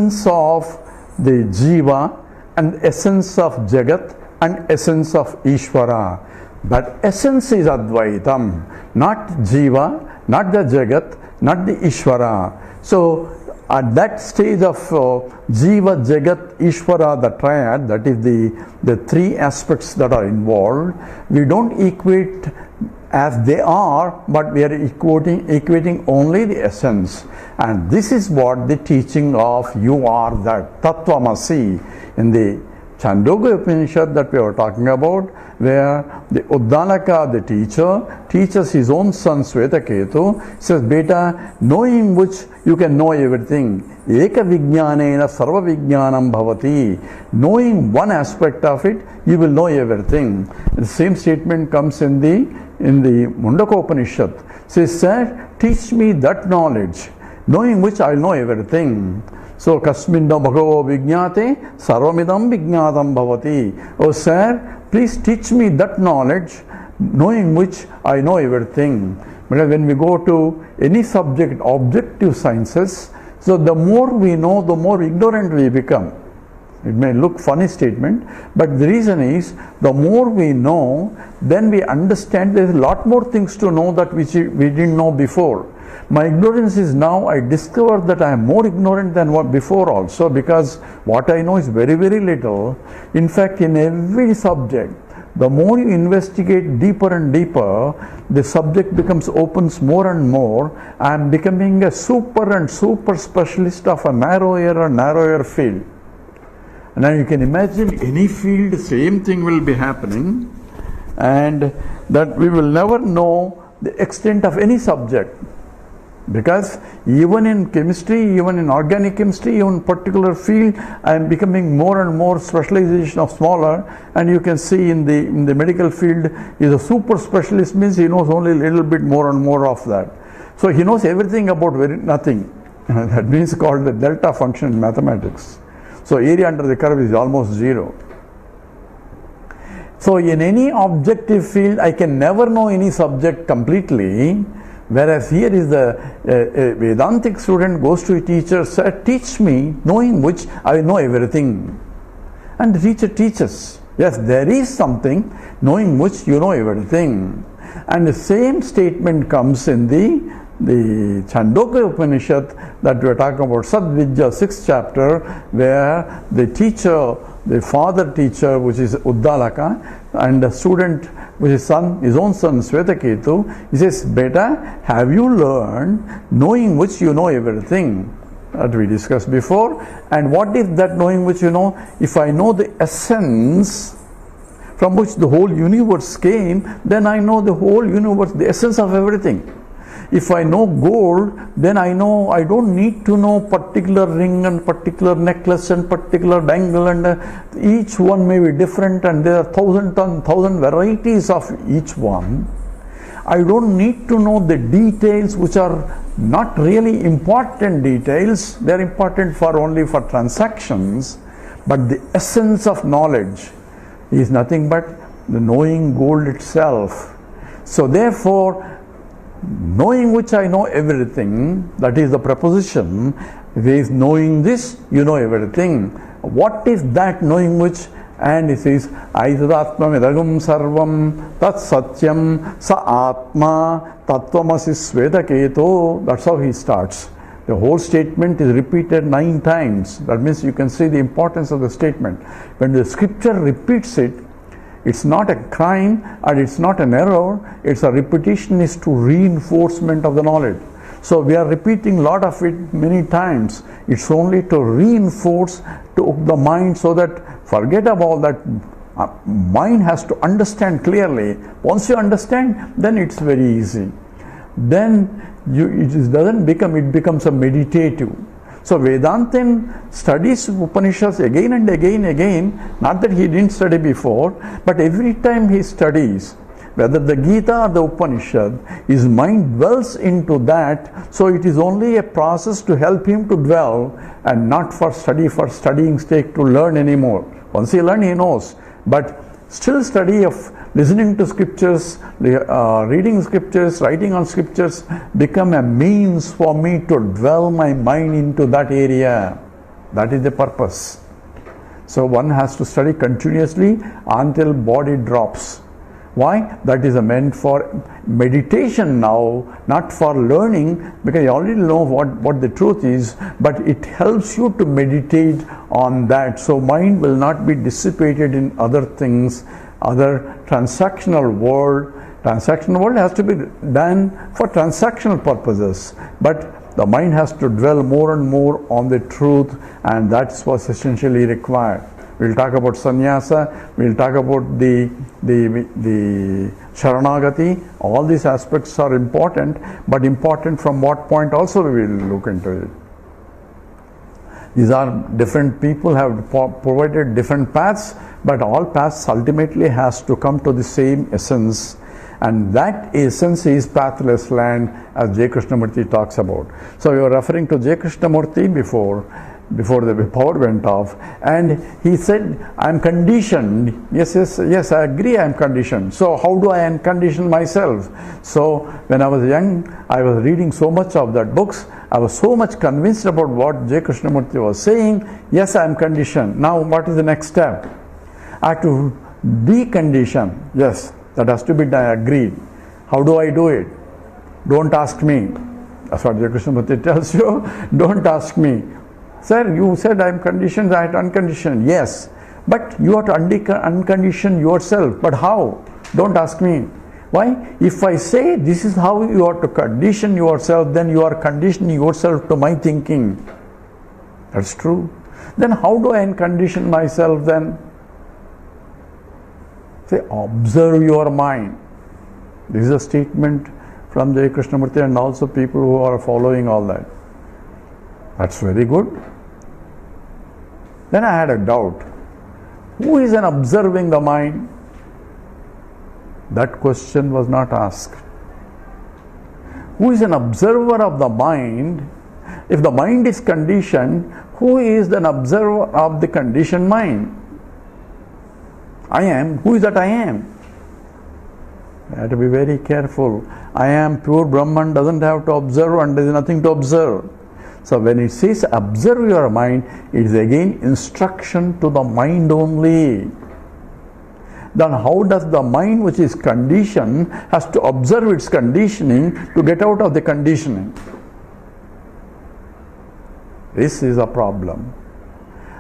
essence of the Jiva and essence of Jagat and essence of Ishvara. But essence is Advaitam, not Jiva, not the Jagat, not the Ishvara. So at that stage of Jiva, Jagat, Ishvara, the triad, that is the three aspects that are involved, we don't equate as they are, but we are equating only the essence. And this is what the teaching of you are that, Tattvamasi, in the Chandogya Upanishad that we were talking about, where the Uddalaka, the teacher, teaches his own son Svetaketu, says, Beta, knowing which you can know everything. Eka vijnanena sarva vijnanam bhavati. Knowing one aspect of it, you will know everything. The same statement comes in the Mundaka Upanishad. Says, sir, teach me that knowledge, knowing which I will know everything. So, kasminda bhagavo vijnate sarvamidam vijnatam bhavati. Oh, sir, please teach me that knowledge, knowing which I know everything. But when we go to any subject, objective sciences, so the more we know, the more ignorant we become. It may look funny statement, but the reason is, the more we know, then we understand there is a lot more things to know that which we didn't know before. My ignorance is now, I discover that I am more ignorant than what before also, because what I know is very, very little. In fact, in every subject, the more you investigate deeper and deeper, the subject opens more and more. I am becoming a super and super specialist of a narrower and narrower field. Now you can imagine any field, same thing will be happening, and that we will never know the extent of any subject. Because even in chemistry, even in organic chemistry, even particular field, I am becoming more and more specialization of smaller, and you can see in the medical field, is a super specialist means he knows only a little bit more and more of that. So he knows everything about nothing. That means called the delta function in mathematics. So area under the curve is almost zero. So in any objective field, I can never know any subject completely. Whereas here is the Vedantic student goes to a teacher, sir, teach me, knowing which I know everything. And the teacher teaches. Yes, there is something, knowing which you know everything. And the same statement comes in the Chandogya Upanishad that we are talking about, Sadvidya, 6th chapter, where the teacher, the father teacher, which is Uddalaka, and the student, which is his own son Svetaketu, he says, Beta, have you learned, knowing which you know everything? That we discussed before. And what is that knowing which you know? If I know the essence from which the whole universe came, then I know the whole universe, the essence of everything. If I know gold, then I know I don't need to know particular ring and particular necklace and particular dangle, and each one may be different, and there are thousand varieties of each one. I don't need to know the details which are not really important details. They are important only for transactions, but the essence of knowledge is nothing but the knowing gold itself. So therefore, knowing which I know everything, that is the preposition, is knowing this, you know everything. What is that knowing which? And it says, Aitadatma vidagum sarvam tat satyam sa atma tattvamasi svetaketo. That's how he starts. The whole statement is repeated 9 times. That means you can see the importance of the statement. When the scripture repeats it, it's not a crime and it's not an error. It's a repetition is to reinforcement of the knowledge. So we are repeating a lot of it many times. It's only to reinforce to the mind, so that forget about that. Mind has to understand clearly. Once you understand, then it's very easy. Then it becomes a meditative. So Vedantin studies Upanishads again and again, not that he didn't study before, but every time he studies, whether the Gita or the Upanishad, his mind dwells into that, so it is only a process to help him to dwell, and not for studying's sake to learn anymore. Once he learns, he knows. But still study of listening to scriptures, reading scriptures, writing on scriptures become a means for me to dwell my mind into that area. That is the purpose. So one has to study continuously until body drops. Why? That is meant for meditation now, not for learning, because you already know what the truth is, but it helps you to meditate on that. So mind will not be dissipated in other things, other transactional world. Transactional world has to be done for transactional purposes, but the mind has to dwell more and more on the truth, and that's what's essentially required. We'll talk about sannyasa, we'll talk about the sharanagati. All these aspects are important, but important from what point also we will look into it. These are different people have provided different paths, but all paths ultimately has to come to the same essence. And that essence is pathless land, as J. Krishnamurti talks about. So we were referring to J. Krishnamurti before the power went off, and he said, I'm conditioned. Yes, I agree, I'm conditioned. So how do I uncondition myself? So when I was young, I was reading so much of that books. I was so much convinced about what J. Krishnamurti was saying. Yes, I'm conditioned. Now what is the next step? I have to decondition. Yes, that has to be done. I agreed. How do I do it? Don't ask me. That's what J. Krishnamurti tells you. Don't ask me. Sir, you said I'm conditioned, I had unconditioned. Yes, but you have to uncondition yourself. But how? Don't ask me. Why? If I say this is how you have to condition yourself, then you are conditioning yourself to my thinking. That's true. Then how do I uncondition myself then? Say, observe your mind. This is a statement from J. Krishnamurti and also people who are following all that. That's very good. Then I had a doubt. Who is an observing the mind? That question was not asked. Who is an observer of the mind? If the mind is conditioned, who is an observer of the conditioned mind? I am. Who is that I am? I have to be very careful. I am pure Brahman doesn't have to observe, and there is nothing to observe. So when it says observe your mind, it is again instruction to the mind only. Then how does the mind which is conditioned has to observe its conditioning to get out of the conditioning? This is a problem.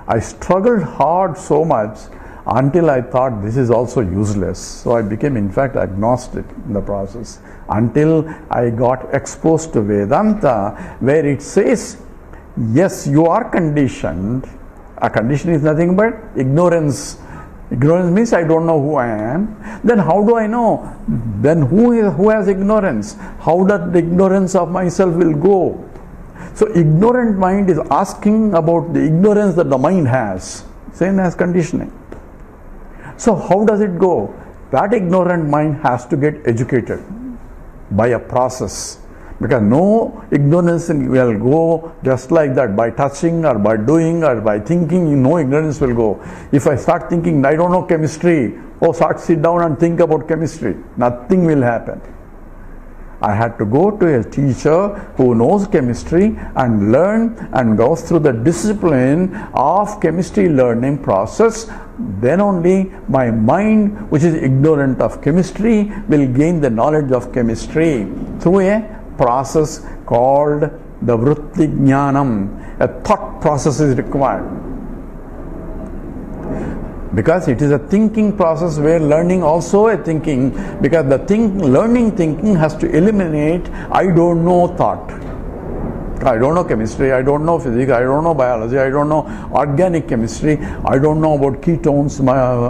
I struggled hard so much until I thought this is also useless. So I became in fact agnostic in the process, until I got exposed to Vedanta, where it says, yes, you are conditioned. A condition is nothing but ignorance. Ignorance means I don't know who I am. Then how do I know? Then who has ignorance? How does the ignorance of myself will go? So ignorant mind is asking about the ignorance that the mind has, same as conditioning. So how does it go? That ignorant mind has to get educated by a process, because no ignorance will go just like that, by touching or by doing or by thinking. No ignorance will go. If I start thinking I don't know chemistry, sit down and think about chemistry, nothing will happen. I had to go to a teacher who knows chemistry and learn and go through the discipline of chemistry learning process. Then only my mind, which is ignorant of chemistry, will gain the knowledge of chemistry through a process called the vritti jnanam. A thought process is required, because it is a thinking process where learning also a thinking, because the learning thinking has to eliminate I don't know thought. I don't know chemistry, I don't know physics, I don't know biology, I don't know organic chemistry, I don't know about ketones,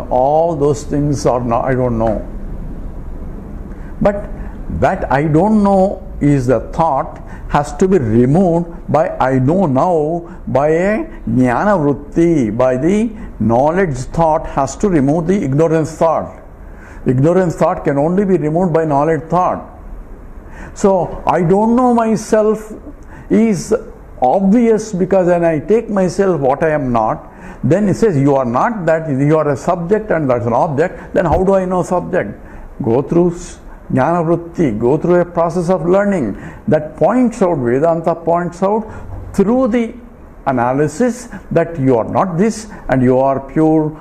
all those things are not, I don't know. But that I don't know is the thought has to be removed by I know now, by a jnana vritti, by the knowledge thought has to remove the ignorance thought. Ignorance thought can only be removed by knowledge thought. So I don't know myself is obvious, because when I take myself what I am not, then it says you are not that, you are a subject and that's an object. Then how do I know subject? Go through jnana vritti, go through a process of learning that points out, Vedanta points out through the analysis that you are not this and you are pure,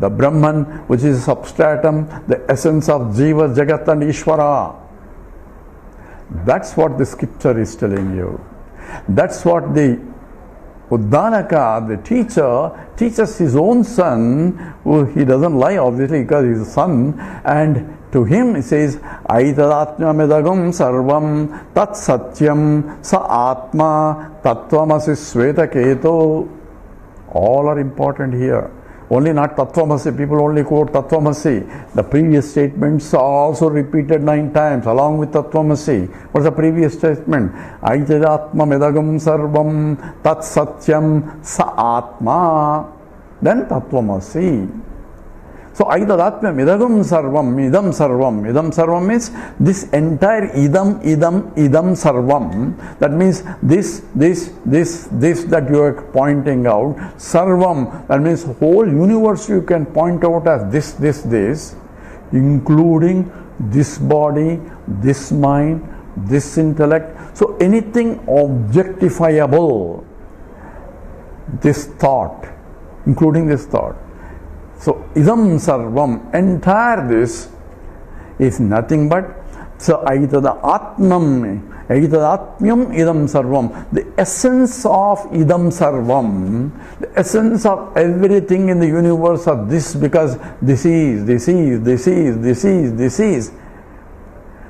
the Brahman, which is substratum, the essence of Jiva, Jagat and Ishvara. That's what the scripture is telling you. That's what the Uddalaka, the teacher, teaches his own son, who he doesn't lie obviously because he's a son, and to him he says, Aitadatmyamidagam sarvam tat satyam sa atma tattvamasi svetaketo. All are important here. Only not Tattvamasi. People only quote Tattvamasi. The previous statements are also repeated 9 times along with Tattvamasi. What's the previous statement? Aitadatma medagam sarvam tat satyam sa atma. Then Tattvamasi. So Aitadatma midagam sarvam, idam sarvam. Idam sarvam means this entire idam sarvam. That means this that you are pointing out. Sarvam, that means whole universe you can point out as this, including this body, this mind, this intellect. So anything objectifiable, this thought, including this thought. So, idam sarvam, entire this is nothing but, so aitadatmam idam sarvam, the essence of idam sarvam, the essence of everything in the universe of this, because this is.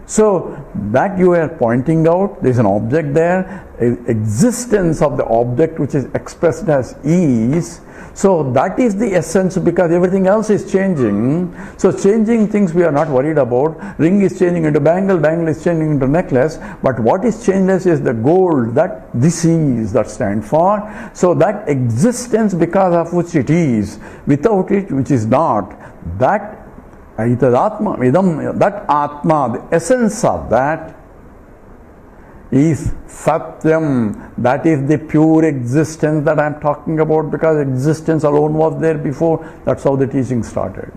So, that you are pointing out, there is an object there, existence of the object which is expressed as is. So that is the essence, because everything else is changing. So changing things we are not worried about. Ring is changing into bangle, bangle is changing into necklace. But what is changeless is the gold that this is, that stand for. So that existence because of which it is, without it which is not, that Aitadatma, that Atma, the essence of that is Satyam. That is the pure existence that I am talking about, because existence alone was there before. That's how the teaching started.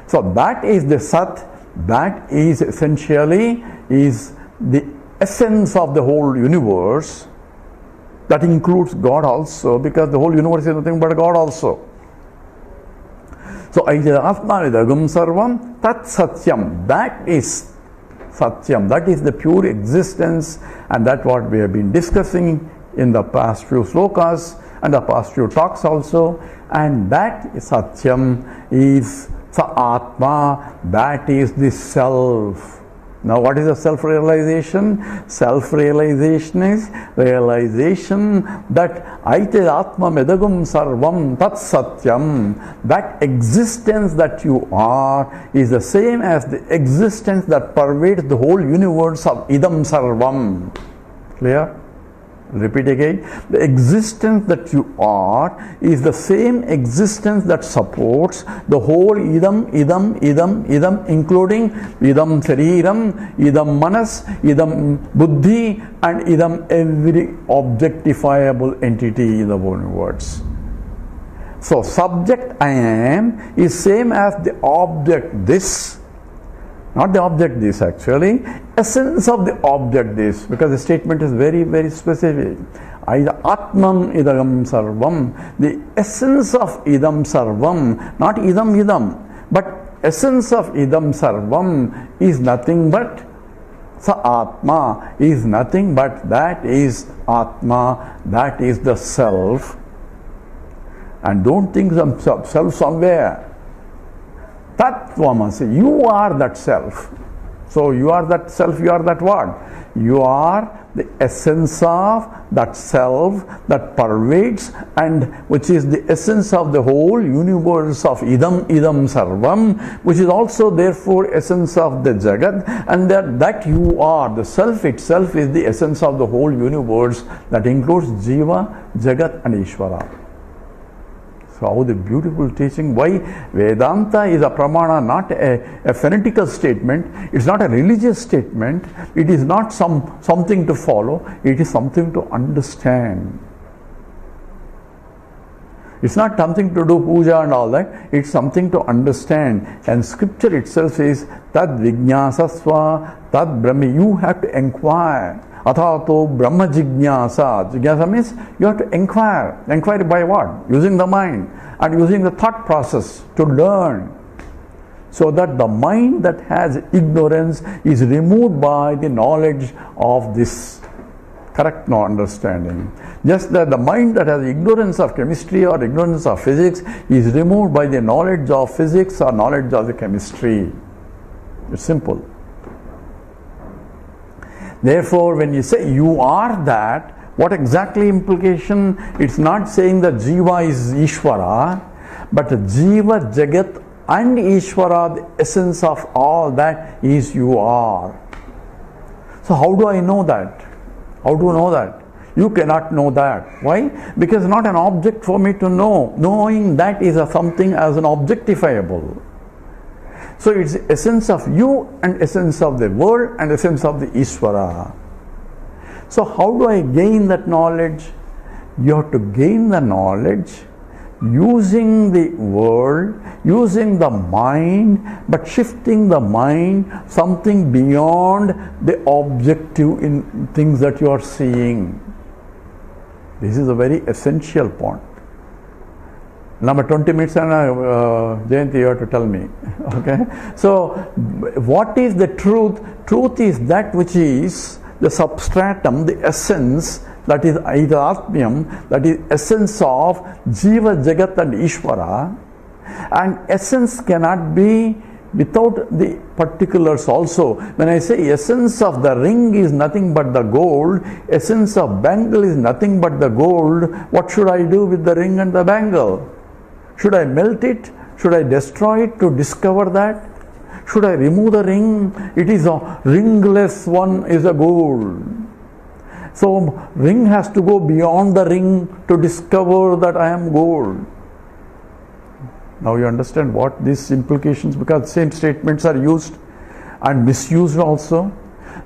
So that is the Sat. That is essentially is the essence of the whole universe. That includes God also, because the whole universe is nothing but God also. So Aitadatma vidagam sarvam tat satyam. That is Satyam, that is the pure existence, and that's what we have been discussing in the past few slokas and the past few talks also. And that Satyam is Sa Atma, that is the self. Now, what is a self-realization? Self-realization is realization that Aitadatma medagam sarvam tat satyam. That existence that you are is the same as the existence that pervades the whole universe of idam sarvam. Clear? Repeat again. The existence that you are is the same existence that supports the whole idam, including idam shariram, idam manas, idam buddhi, and idam every objectifiable entity in the universe. So subject I am is same as the object this. Not the object this actually, essence of the object this, because the statement is very, very specific. Atman idam sarvam, the essence of idam sarvam, not idam, but essence of idam sarvam is nothing but Sa Atma, is nothing but that is Atma, that is the self. And don't think of self somewhere. Tattvamasi, you are that self. So you are that self, you are that what? You are the essence of that self that pervades and which is the essence of the whole universe of idam sarvam, which is also therefore essence of the Jagat, and that you are, the self itself is the essence of the whole universe that includes Jiva, Jagat and Ishvara. So how the beautiful teaching, why Vedanta is a pramana, not a phonetical statement, it's not a religious statement, it is not something to follow, it is something to understand. It's not something to do puja and all that, it's something to understand. And scripture itself says, Tad Vijnasasva, Tad Brahmi, you have to inquire. Athato Brahma Jignasa. Jignasa means you have to inquire. Inquire by what? Using the mind and using the thought process to learn. So that the mind that has ignorance is removed by the knowledge of this correct understanding. Just that the mind that has ignorance of chemistry or ignorance of physics is removed by the knowledge of physics or knowledge of the chemistry. It's simple. Therefore, when you say you are that, what exactly implication? It's not saying that Jiva is Ishvara, but Jiva, Jagat and Ishvara, the essence of all that is you are. So how do I know that? How do you know that? You cannot know that. Why? Because not an object for me to know. Knowing that is something as an objectifiable. So it's the essence of you and essence of the world and essence of the Ishvara. So how do I gain that knowledge? You have to gain the knowledge using the world, using the mind, but shifting the mind something beyond the objective in things that you are seeing. This is a very essential point. Number 20 minutes and Jayanti, you have to tell me. Okay? So, what is the truth? Truth is that which is the substratum, the essence, that is Aidatmyam, that is essence of Jiva, Jagat and Ishvara. And essence cannot be without the particulars also. When I say essence of the ring is nothing but the gold, essence of bangle is nothing but the gold, what should I do with the ring and the bangle? Should I melt it? Should I destroy it to discover that? Should I remove the ring? It is a ringless one is a gold. So ring has to go beyond the ring to discover that I am gold. Now you understand what these implications, because same statements are used and misused also.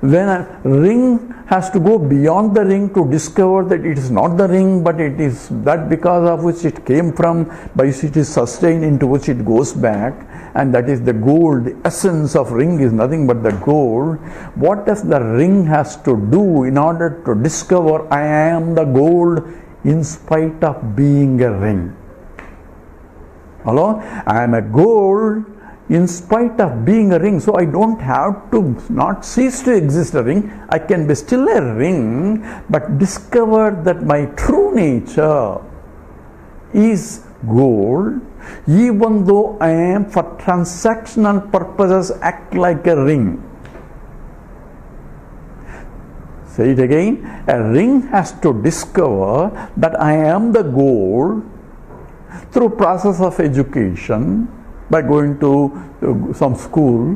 When a ring has to go beyond the ring to discover that it is not the ring, but it is that because of which it came from, by which it is sustained, into which it goes back, and that is the gold. The essence of ring is nothing but the gold. What does the ring has to do in order to discover I am the gold in spite of being a ring? Hello? I am a gold in spite of being a ring. So I don't have to not cease to exist a ring. I can be still a ring, but discover that my true nature is gold, even though I am for transactional purposes act like a ring. Say it again. A ring has to discover that I am the gold through process of education, by going to some school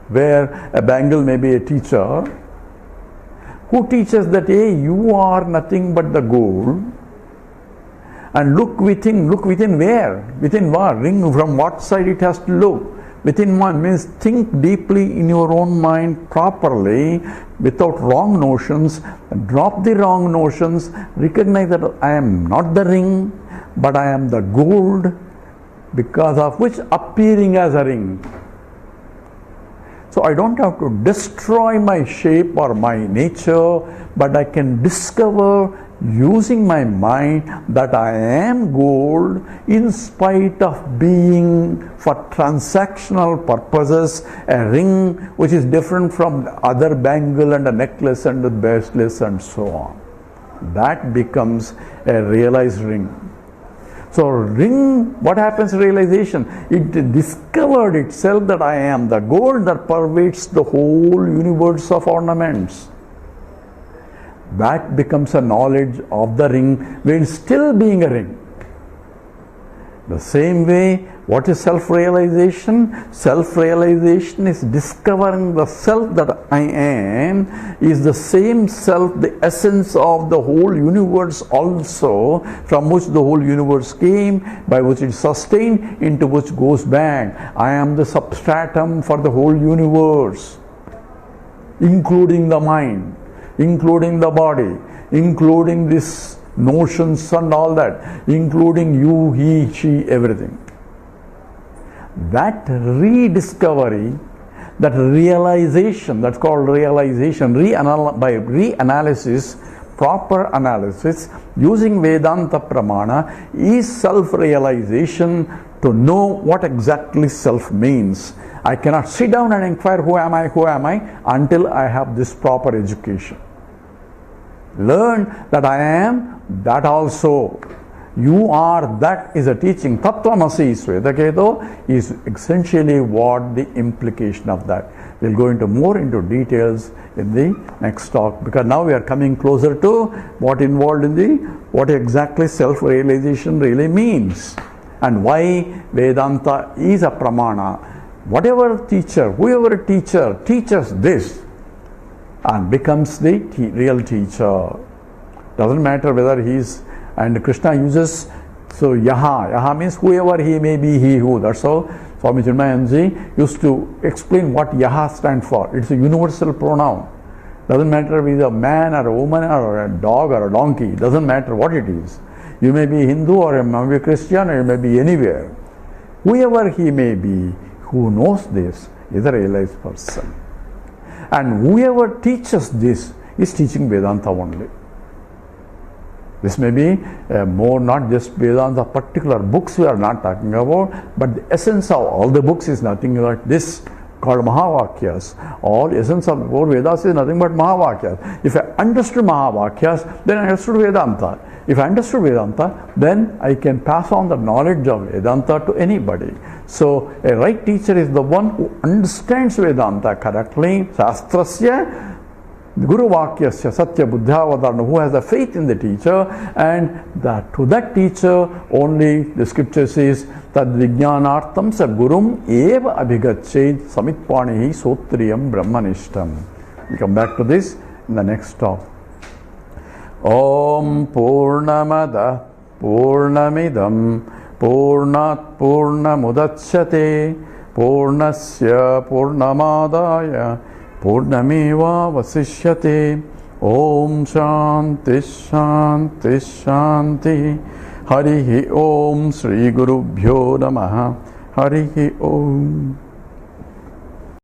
where a bangle may be a teacher who teaches that, hey, you are nothing but the gold, and look within where? Within what? Ring, from what side it has to look? Within one means think deeply in your own mind properly, without wrong notions, drop the wrong notions, recognize that I am not the ring, but I am the gold, because of which appearing as a ring. So I don't have to destroy my shape or my nature, but I can discover using my mind that I am gold in spite of being for transactional purposes a ring which is different from the other bangle and a necklace and a bracelet and so on. That becomes a realized ring. So ring, what happens to realization? It discovered itself that I am the gold that pervades the whole universe of ornaments. That becomes a knowledge of the ring when still being a ring. The same way, what is self-realization? Self-realization is discovering the self that I am is the same self, the essence of the whole universe also, from which the whole universe came, by which it is sustained, into which goes back. I am the substratum for the whole universe, including the mind, including the body, including this notions and all that, including you, he, she, everything. That rediscovery, that realization, that's called realization, by reanalysis, proper analysis, using Vedanta Pramana, is self-realization, to know what exactly self means. I cannot sit down and inquire who am I until I have this proper education. Learn that I am that also. You are that is a teaching. Tattvamasi Swetaketo is essentially what the implication of that. We'll go into more into details in the next talk, because now we are coming closer to what involved in what exactly self-realization really means, and why Vedanta is a pramana. Whatever teacher, whoever teacher teaches this and becomes the real teacher. Doesn't matter whether he is, and Krishna uses, so Yaha means whoever he may be, he who. That's how Swami Chinmayanji used to explain what Yaha stands for. It's a universal pronoun. Doesn't matter if he's a man or a woman or a dog or a donkey. Doesn't matter what it is. You may be Hindu or you may be Christian or you may be anywhere. Whoever he may be who knows this is a realized person. And whoever teaches this is teaching Vedanta only. This may be more not just Vedanta, particular books we are not talking about, but the essence of all the books is nothing but this, called Mahavakyas. All essence of four Vedas is nothing but Mahavakyas. If I understood Mahavakyas, then I understood Vedanta. If I understood Vedanta, then I can pass on the knowledge of Vedanta to anybody. So a right teacher is the one who understands Vedanta correctly, Shastrasya, Guru Vakyasya Satya Buddhavadarna, who has a faith in the teacher, and that to that teacher only the scripture says Tad Vijnanartam sa Gurum eva abhigachet samitpanihi sotriyam brahmanishtam. We come back to this in the next talk. Om Purnamada Purnamidam Purnat Purnamudachyate Purnasya Purnamadaya Purnameva Vasishyate. Om Shanti Shanti Shanti. Harihi Om Sri Gurubhyo Namaha. Harihi Om.